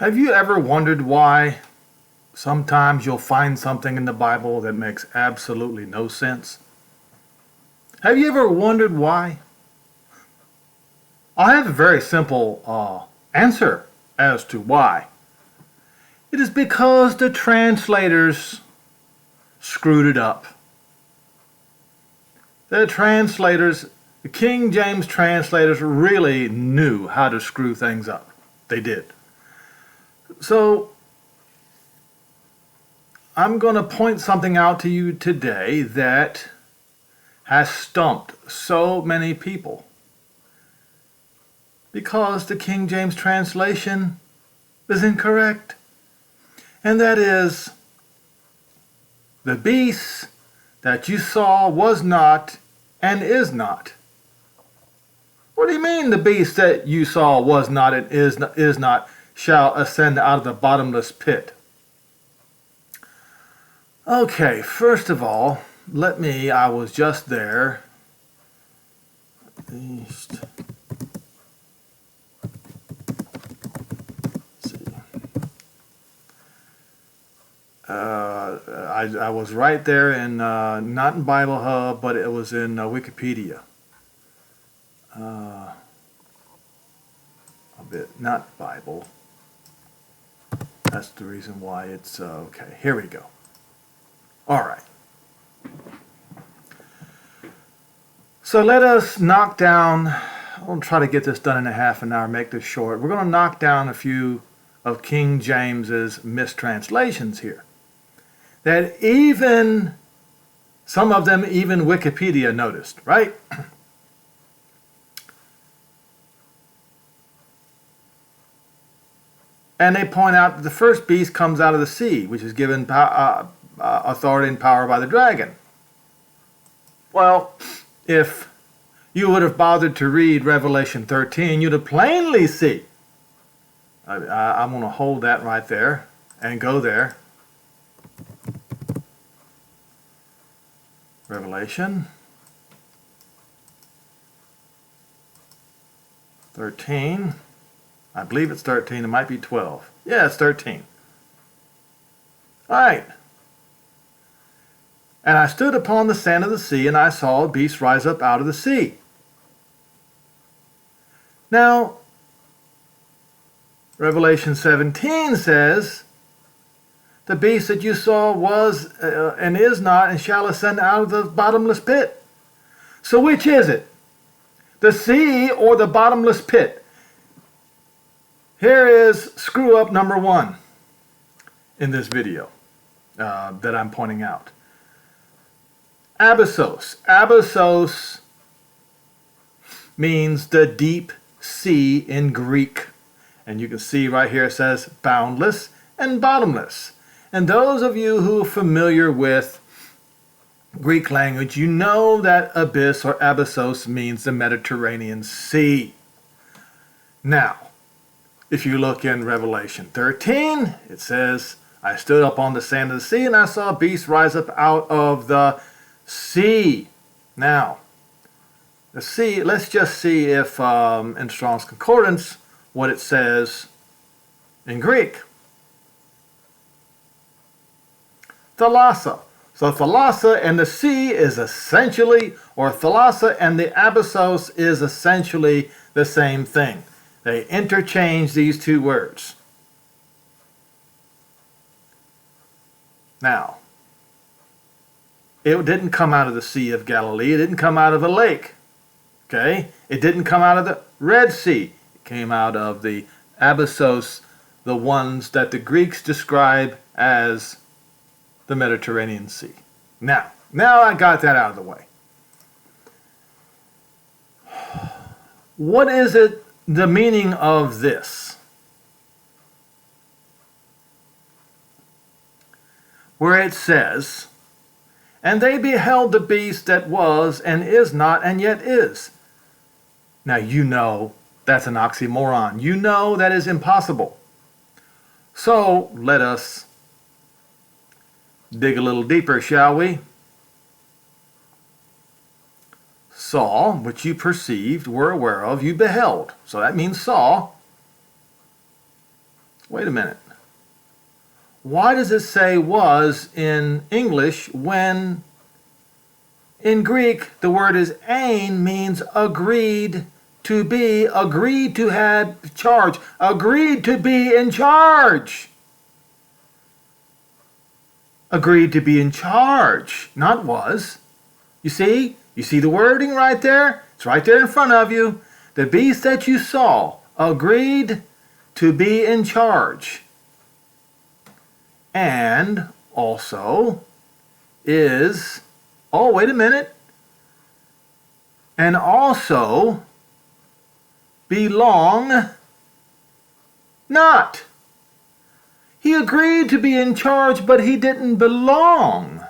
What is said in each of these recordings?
Have you ever wondered why sometimes you'll find something in the Bible that makes absolutely no sense? Have you ever wondered why? I have a very simple answer as to why. It is because the translators screwed it up. The King James translators really knew how to screw things up. They did. So, I'm going to point something out to you today that has stumped so many people. Because the King James translation is incorrect. And that is, the beast that you saw was not and is not. What do you mean the beast that you saw was not and is not shall ascend out of the bottomless pit? Okay, first of all, I was just there. East. I was right there in, not in Bible Hub, but it was in Wikipedia. A bit, not Bible. That's the reason why it's, okay, here we go. All right. So let us knock down, I'll try to get this done in a half an hour, make this short. We're going to knock down a few of King James's mistranslations here. That even, some of them even Wikipedia noticed, right? And they point out that the first beast comes out of the sea, which is given authority and power by the dragon. Well, if you would have bothered to read Revelation 13, you'd have plainly see. I'm going to hold that right there and go there. Revelation 13. I believe it's 13. It might be 12. Yeah, it's 13. All right. And I stood upon the sand of the sea, and I saw a beast rise up out of the sea. Now, Revelation 17 says, the beast that you saw was and is not and shall ascend out of the bottomless pit. So which is it? The sea or the bottomless pit? Here is screw up number one in this video that I'm pointing out. Abyssos. Abyssos means the deep sea in Greek. And you can see right here it says boundless and bottomless. And those of you who are familiar with Greek language, you know that abyss or abyssos means the Mediterranean Sea. Now, if you look in Revelation 13, it says, I stood up on the sand of the sea and I saw a beast rise up out of the sea. Now, the sea, let's just see if in Strongs Concordance what it says in Greek. Thalassa. So thalassa and the sea is essentially, or thalassa and the abyssos is essentially the same thing. They interchange these two words. Now, it didn't come out of the Sea of Galilee. It didn't come out of a lake. Okay? It didn't come out of the Red Sea. It came out of the abyssos, the ones that the Greeks describe as the Mediterranean Sea. Now I got that out of the way. What is it, the meaning of this? Where it says, and they beheld the beast that was and is not and yet is. Now you know that's an oxymoron. You know that is impossible. So let us dig a little deeper, shall we? Saw, which you perceived, were aware of, you beheld. So that means saw. Wait a minute. Why does it say was in English when in Greek the word is ain, means agreed to be, agreed to have charge, agreed to be in charge. Agreed to be in charge, not was. You see? You see the wording right there? It's right there in front of you. The beast that you saw agreed to be in charge. And also is, oh, wait a minute. And also belong not. He agreed to be in charge, but he didn't belong.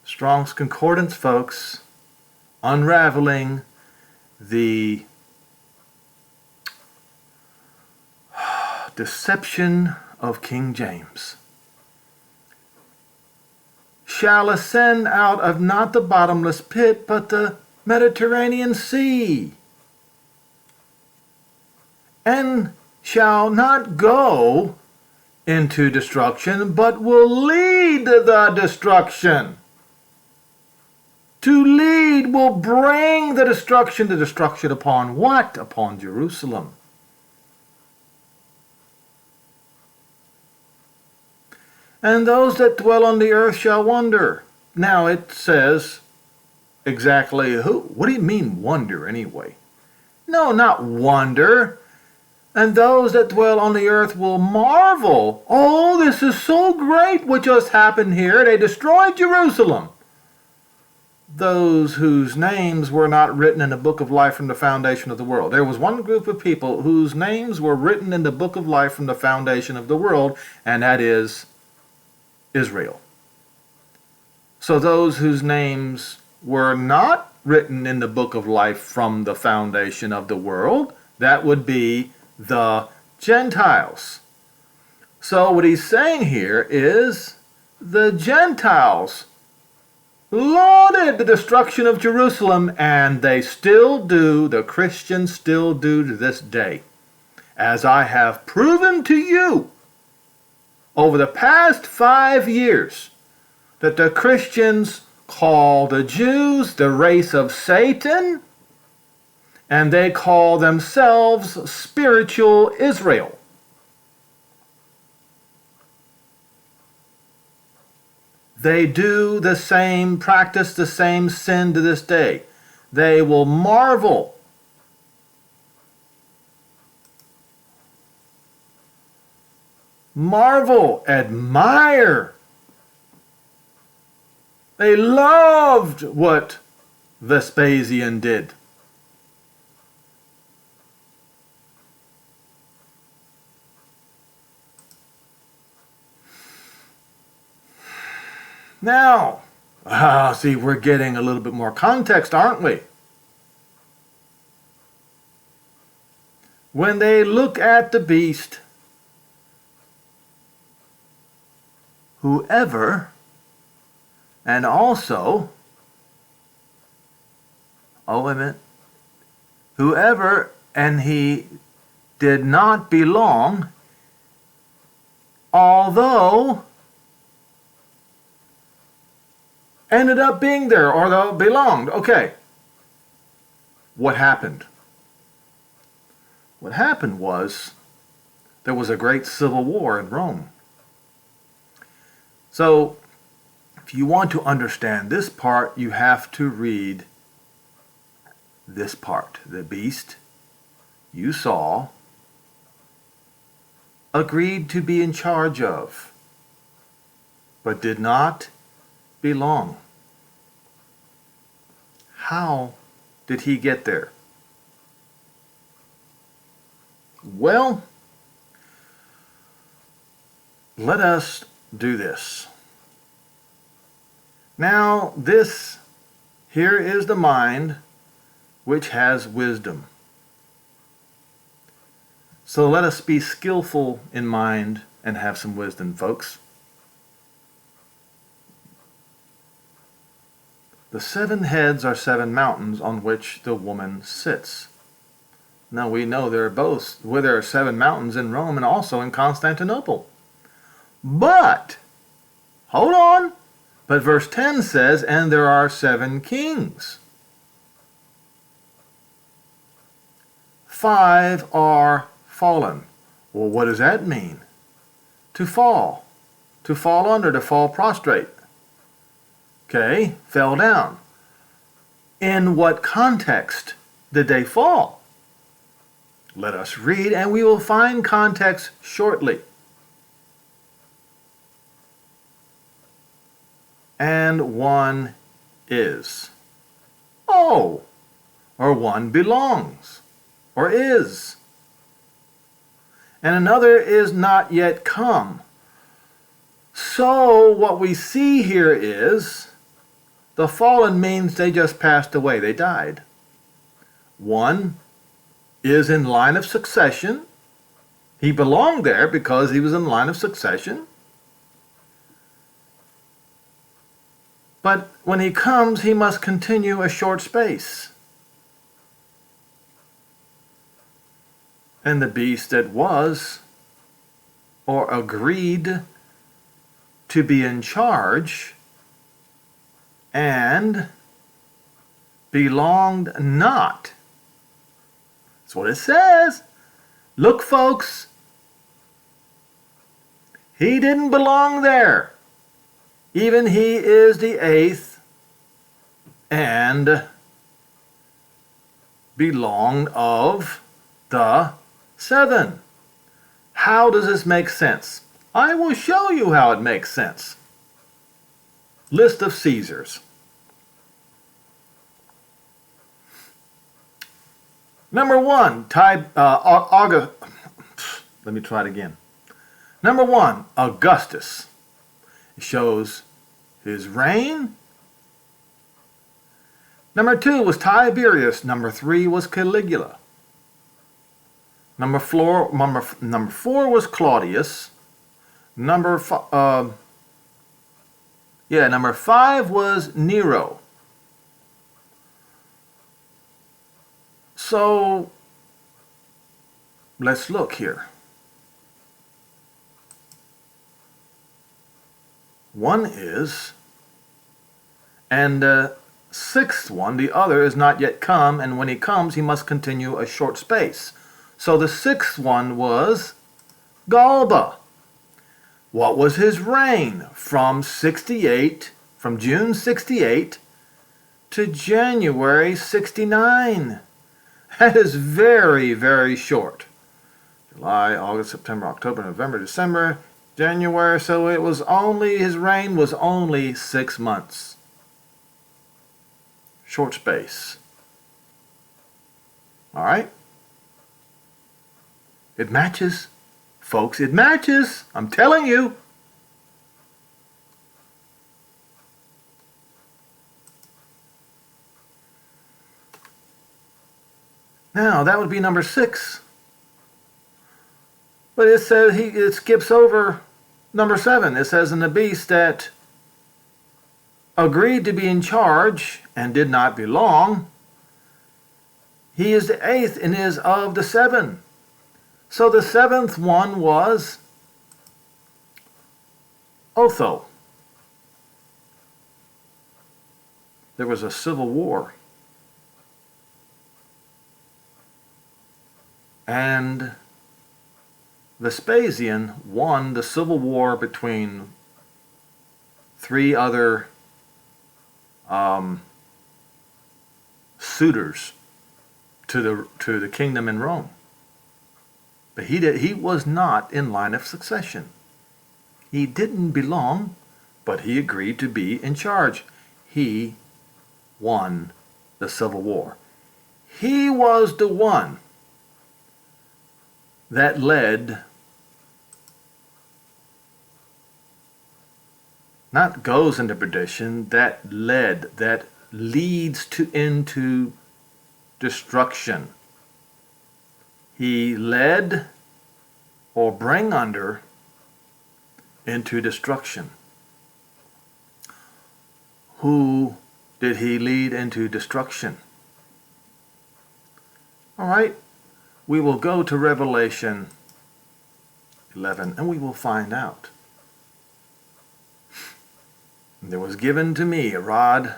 Strongs Concordance, folks, unraveling the deception of King James. Shall ascend out of not the bottomless pit, but the Mediterranean Sea, and shall not go into destruction, but will lead the destruction. To lead will bring the destruction upon what? Upon Jerusalem. And those that dwell on the earth shall wonder. Now it says exactly who? What do you mean wonder anyway? No, not wonder. And those that dwell on the earth will marvel. Oh, this is so great what just happened here. They destroyed Jerusalem. Those whose names were not written in the book of life from the foundation of the world. There was one group of people whose names were written in the book of life from the foundation of the world, and that is Israel. So those whose names were not written in the book of life from the foundation of the world, that would be the Gentiles. So what he's saying here is the Gentiles lauded the destruction of Jerusalem, and they still do, the Christians still do to this day. As I have proven to you over the past 5 years, that the Christians call the Jews the race of Satan, and they call themselves spiritual Israel. They do the same, practice the same sin to this day. They will marvel. Marvel, admire. They loved what Vespasian did. Now, see, we're getting a little bit more context, aren't we? When they look at the beast, whoever, and also, oh, wait a minute, whoever, and he did not belong, although ended up being there, or though belonged. Okay. What happened? What happened was there was a great civil war in Rome. So, if you want to understand this part, you have to read this part. The beast you saw agreed to be in charge of, but did not belong. How did he get there? Well, let us do this. Now, this here is the mind which has wisdom. So let us be skillful in mind and have some wisdom, folks. The 7 heads are 7 mountains on which the woman sits. Now we know there are 7 mountains in Rome and also in Constantinople. But, hold on, but verse 10 says, and there are 7 kings. 5 are fallen. Well, what does that mean? To fall under, to fall prostrate. Okay, fell down. In what context did they fall? Let us read, and we will find context shortly. And one is. Oh, or one belongs, or is. And another is not yet come. So what we see here is the fallen means they just passed away, they died. One is in line of succession. He belonged there because he was in line of succession. But when he comes, he must continue a short space. And the beast that was, or agreed to be in charge, and belonged not. That's what it says. Look, folks, he didn't belong there. Even he is the 8th and belonged of the 7. How does this make sense? I will show you how it makes sense. List of Caesars. Number 1, August. Let me try it again. Number 1, Augustus. It shows his reign. Number 2 was Tiberius. Number 3 was Caligula. Number 4 was Claudius. Number 5 was Nero. So let's look here. One is, and the 6th one, the other, is not yet come, and when he comes, he must continue a short space. So the 6th one was Galba. What was his reign? From June 68 to January 69. That is very, very short. July, August, September, October, November, December, January. So his reign was only 6 months. Short space. All right? It matches. Folks, it matches. I'm telling you. Now, that would be number 6. But it says it skips over number 7. It says, in the beast that agreed to be in charge and did not belong, he is the 8th and is of the 7. So the 7th one was Otho. There was a civil war. And Vespasian won the civil war between 3 other suitors to the kingdom in Rome. But he was not in line of succession. He didn't belong, but he agreed to be in charge. He won the civil war. He was the one that led, not goes into perdition, that leads into destruction. He led or bring under into destruction. Who did he lead into destruction? All right, we will go to Revelation 11 and we will find out. There was given to me a rod,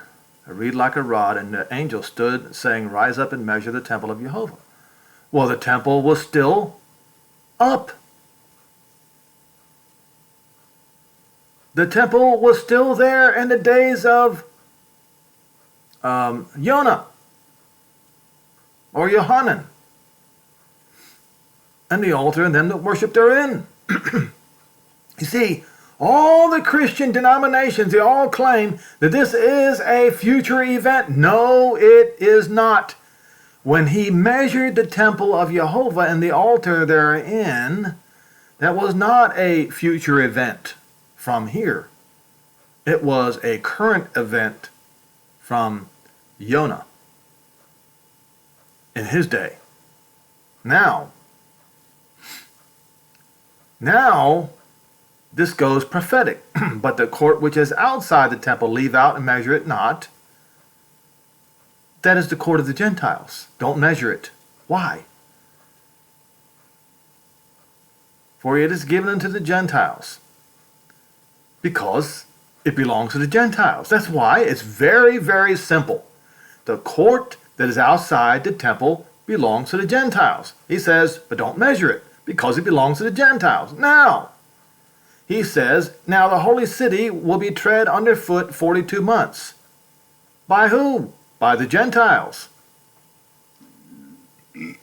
a reed like a rod, and the angel stood, saying, Rise up and measure the temple of Jehovah. Well, the temple was still up. The temple was still there in the days of Jonah or Yohanan, and the altar and them that worship therein. You see, all the Christian denominations, they all claim that this is a future event. No, it is not. When he measured the temple of Jehovah and the altar therein, that was not a future event from here. It was a current event from Jonah in his day. Now, this goes prophetic. But the court which is outside the temple, leave out and measure it not. That is the court of the Gentiles. Don't measure it. Why? For it is given unto the Gentiles. Because it belongs to the Gentiles. That's why it's very, very simple. The court that is outside the temple belongs to the Gentiles. He says, but don't measure it, because it belongs to the Gentiles. Now, he says, now the holy city will be tread underfoot 42 months. By who? By the Gentiles.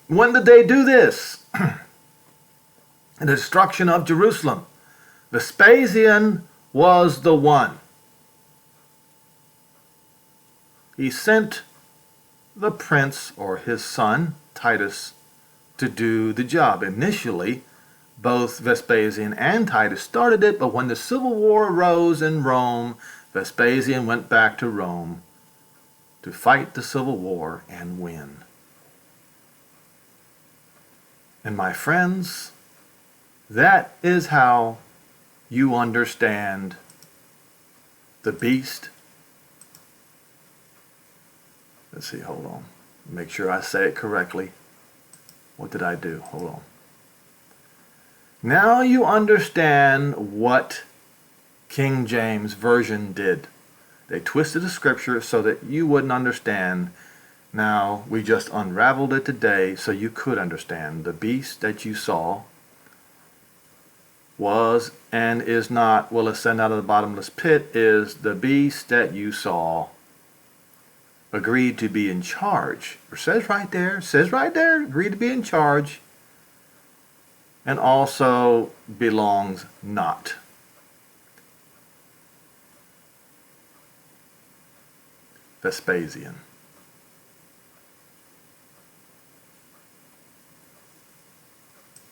When did they do this? The destruction of Jerusalem. Vespasian was the one. He sent the prince, or his son, Titus, to do the job. Initially, both Vespasian and Titus started it, but when the civil war arose in Rome, Vespasian went back to Rome to fight the civil war and win. And my friends, that is how you understand the beast. Let's see, hold on. Make sure I say it correctly. What did I do? Hold on. Now you understand what King James Version did. They twisted the scripture so that you wouldn't understand. Now we just unraveled it today so you could understand. The beast that you saw was and is not, will ascend out of the bottomless pit, is the beast that you saw agreed to be in charge. It says right there, agreed to be in charge, and also belongs not. Vespasian.